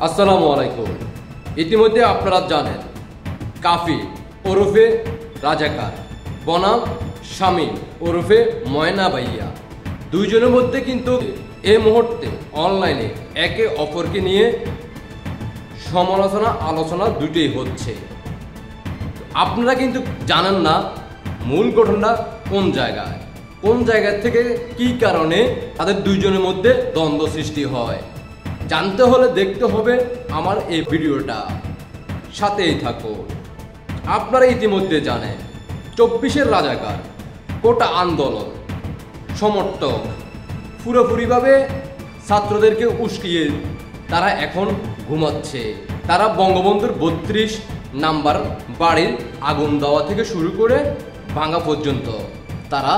আসসালামু আলাইকুম। ইতিমধ্যে আপনারা জানেন কাফি ওরফে রাজাকার বনাম শামীম ওরফে ময়না ভাইয়া দুইজনের মধ্যে কিন্তু এই মুহূর্তে অনলাইনে একে অপরকে নিয়ে সমালোচনা আলোচনা দুটোই হচ্ছে। আপনারা কিন্তু জানেন না মূল ঘটনা কোন জায়গা থেকে কি কারণে তাদের দুইজনের মধ্যে দ্বন্দ্ব সৃষ্টি হয়। জানতে হলে দেখতে হবে আমার এই ভিডিওটা, সাথেই থাকো। আপনারা ইতিমধ্যে জানেন 24-এর রাজাকার কোটা আন্দোলন সমর্থক পুরোপুরিভাবে ছাত্রদেরকে উস্কিয়ে তারা এখন ঘুমাচ্ছে। তারা বঙ্গবন্ধুর 32 নাম্বার বাড়ির আগুন দেওয়া থেকে শুরু করে ভাঙা পর্যন্ত তারা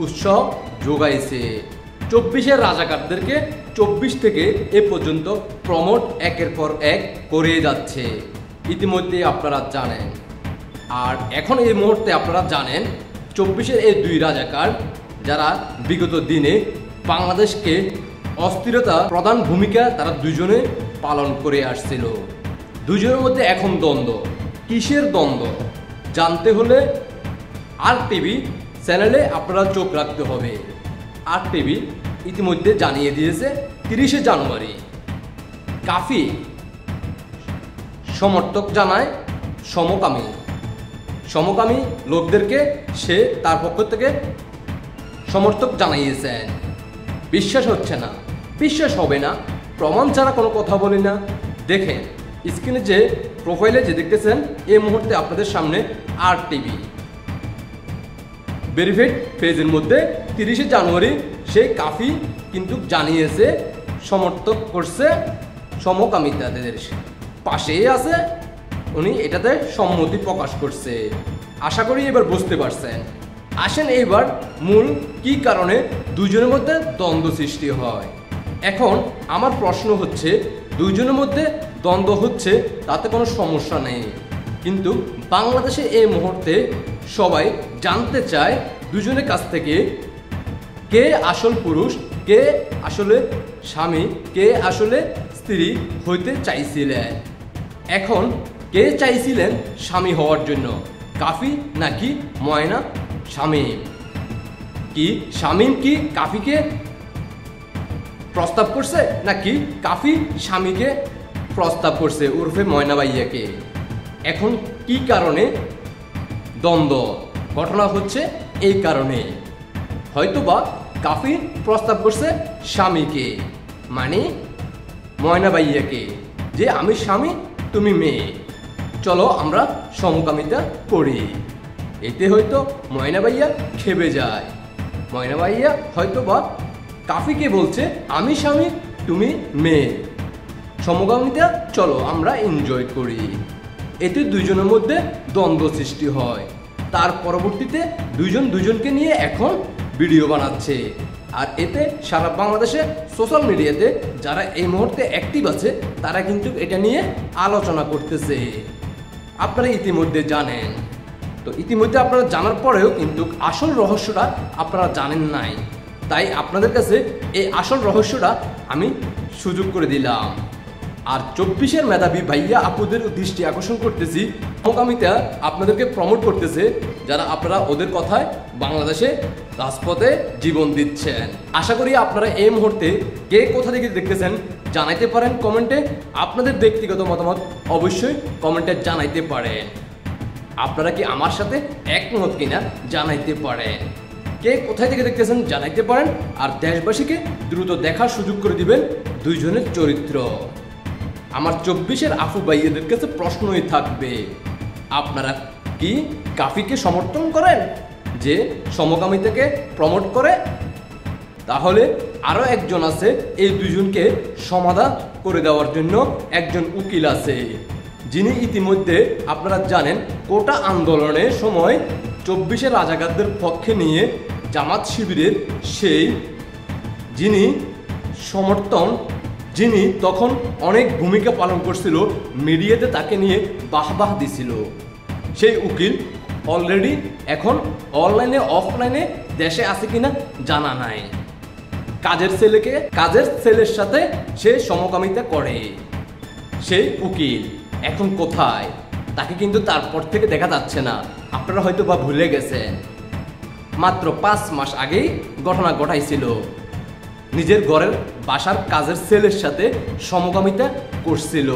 উৎসাহ যোগাইছে। 24-এর রাজাকারদেরকে 24 থেকে এ পর্যন্ত প্রমোট একের পর এক করে যাচ্ছে, ইতিমধ্যে আপনারা জানেন। আর এখন এই মুহূর্তে আপনারা জানেন 24-এর এই দুই রাজাকার যারা বিগত দিনে বাংলাদেশকে অস্থিরতা প্রধান ভূমিকা তারা দুজনে পালন করে আসছিল। দুজনের মধ্যে এখন দ্বন্দ্ব। কিসের দ্বন্দ্ব জানতে হলে RTV চ্যানেলে আপনারা চোখ রাখতে হবে। RTV ইতিমধ্যে জানিয়ে দিয়েছে 30শে জানুয়ারি কাফি সমর্থক জানায় সমকামী লোকদেরকে সে তার পক্ষ থেকে সমর্থক জানিয়েছেন। বিশ্বাস হচ্ছে না, বিশ্বাস হবে না, প্রমাণ ছাড়া কোনো কথা বলি না। দেখেন স্ক্রিনে যে প্রোফাইলে যে দেখতেছেন এই মুহূর্তে আপনাদের সামনে RTV ভেরিফাইড পেজের মধ্যে 30শে জানুয়ারি সেই কাফি কিন্তু জানিয়েছে সমর্থক করছে সমকামিতাদের পাশেই আছে, উনি এটাতে সম্মতি প্রকাশ করছে। আশা করি এবার বুঝতে পারছেন। আসেন এইবার মূল কি কারণে দুজনের মধ্যে দ্বন্দ্ব সৃষ্টি হয়। এখন আমার প্রশ্ন হচ্ছে, দুইজনের মধ্যে দ্বন্দ্ব হচ্ছে তাতে কোনো সমস্যা নেই, কিন্তু বাংলাদেশে এই মুহূর্তে সবাই জানতে চায় দুজনের কাছ থেকে কে আসল পুরুষ, কে আসলে স্বামী, কে আসলে স্ত্রী হইতে চাইছিলেন। এখন কে চাইছিলেন স্বামী হওয়ার জন্য, কাফি নাকি ময়না শামীম? কি শামীম কি কাফিকে প্রস্তাব করছে নাকি কাফি স্বামীকে প্রস্তাব করছে ওরফে ময়না ভাইয়াকে? এখন কি কারণে দ্বন্দ্ব ঘটনা হচ্ছে? এই কারণে হয়তোবা কাফি প্রস্তাব করছে স্বামীকে, মানে ময়না ভাইয়াকে, যে আমি স্বামী তুমি মেয়ে, চলো আমরা সমকামিতা করি। এতে হয়তো ময়না ভাইয়া খেপে যায়। ময়না ভাইয়া হয়তোবা কাফিকে বলছে আমি স্বামী তুমি মেয়ে, সমকামিতা চলো আমরা এনজয় করি। এতে দুইজনের মধ্যে দ্বন্দ্ব সৃষ্টি হয়। তার পরবর্তীতে দুজনকে নিয়ে এখন ভিডিও বানাচ্ছে। আর এতে সারা বাংলাদেশে সোশ্যাল মিডিয়াতে যারা এই মুহূর্তে অ্যাক্টিভ আছে তারা কিন্তু এটা নিয়ে আলোচনা করতেছে। আপনারা ইতিমধ্যে জানেন। তো ইতিমধ্যে আপনারা জানার পরেও কিন্তু আসল রহস্যটা আপনারা জানেন নাই, তাই আপনাদের কাছে এই আসল রহস্যটা আমি সুযোগ করে দিলাম। আর 24-এর মেধাবী ভাইয়া আপুদের দৃষ্টি আকর্ষণ করতেছি, সমকামিতা আপনাদেরকে প্রমোট করতেছে, যারা আপনারা ওদের কথায় বাংলাদেশে রাজপথে জীবন দিচ্ছেন। আশা করি আপনারা এই মুহূর্তে কে কোথা থেকে দেখতেছেন জানাইতে পারেন কমেন্টে। আপনাদের ব্যক্তিগত মতামত অবশ্যই কমেন্টে জানাইতে পারেন। আপনারা কি আমার সাথে একমত কিনা জানাইতে পারেন। কে কোথায় থেকে দেখতেছেন জানাইতে পারেন। আর দেশবাসীকে দ্রুত দেখার সুযোগ করে দিবেন দুইজনের চরিত্র। আমার 24-এর আফু ভাইয়াদের কাছে প্রশ্নই থাকবে, আপনারা কি কাফিকে সমর্থন করেন যে সমকামিতাকে প্রমোট করে? তাহলে আরও একজন আছে এই দুইজনকে সমাধান করে দেওয়ার জন্য, একজন উকিল আছে, যিনি ইতিমধ্যে আপনারা জানেন কোটা আন্দোলনের সময় 24-এর রাজাকারদের পক্ষে নিয়ে জামাত শিবিরের সেই যিনি তখন অনেক ভূমিকা পালন করছিল, মিডিয়াতে তাকে নিয়ে বাহবাহ দিছিল। সেই উকিল অলরেডি এখন অনলাইনে অফলাইনে দেশে আছে কিনা জানা নাই। কাজের ছেলের সাথে সে সমকামিতা করে। সেই উকিল এখন কোথায়, তাকে কিন্তু তারপর থেকে দেখা যাচ্ছে না। আপনারা হয়তো বা ভুলে গেছেন, মাত্র 5 মাস আগেই ঘটনা ঘটাইছিল। নিজের ঘরের বাসার কাজের ছেলের সাথে সমকামিতা করছিল।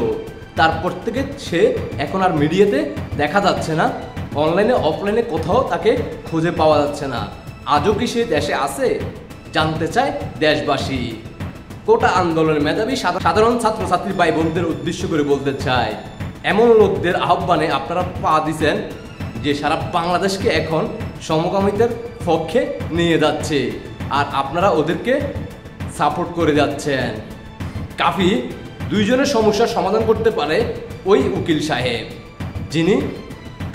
তারপর থেকে সে এখন আর মিডিয়াতে দেখা যাচ্ছে না, অনলাইনে অফলাইনে কোথাও তাকে খুঁজে পাওয়া যাচ্ছে না। আজও কি সে দেশে আছে, জানতে চায় দেশবাসী। কোটা আন্দোলনের মেধাবী সাধারণ ছাত্রছাত্রী ভাই বোনদের উদ্দেশ্য করে বলতে চায়, এমন লোকদের আহ্বানে আপনারা পা দিচ্ছেন যে সারা বাংলাদেশকে এখন সমকামিতার পক্ষে নিয়ে যাচ্ছে, আর আপনারা ওদেরকে সাপোর্ট করে যাচ্ছেন। কাফি দুইজনের সমস্যার সমাধান করতে পারে ওই উকিল সাহেব, যিনি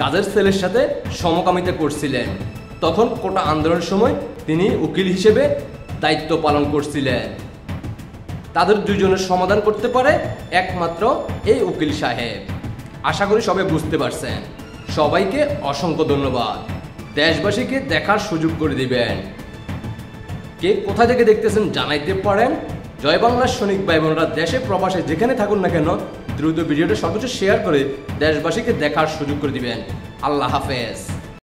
কাজের ছেলের সাথে সমকামিতা করছিলেন। তখন কোটা আন্দোলনের সময় তিনি উকিল হিসেবে দায়িত্ব পালন করছিলেন। তাদের দুইজনের সমাধান করতে পারে একমাত্র এই উকিল সাহেব। আশা করি সবাই বুঝতে পারছেন। সবাইকে অসংখ্য ধন্যবাদ। দেশবাসীকে দেখার সুযোগ করে দিবেন। কে কোথা থেকে দেখতেছেন জানাইতে পারেন। জয় বাংলার সৈনিক ভাই বোনরা দেশে প্রবাসে যেখানে থাকুন না কেন, দ্রুত ভিডিওটা সর্বোচ্চ শেয়ার করে দেশবাসীকে দেখার সুযোগ করে দিবেন। আল্লাহ হাফেজ।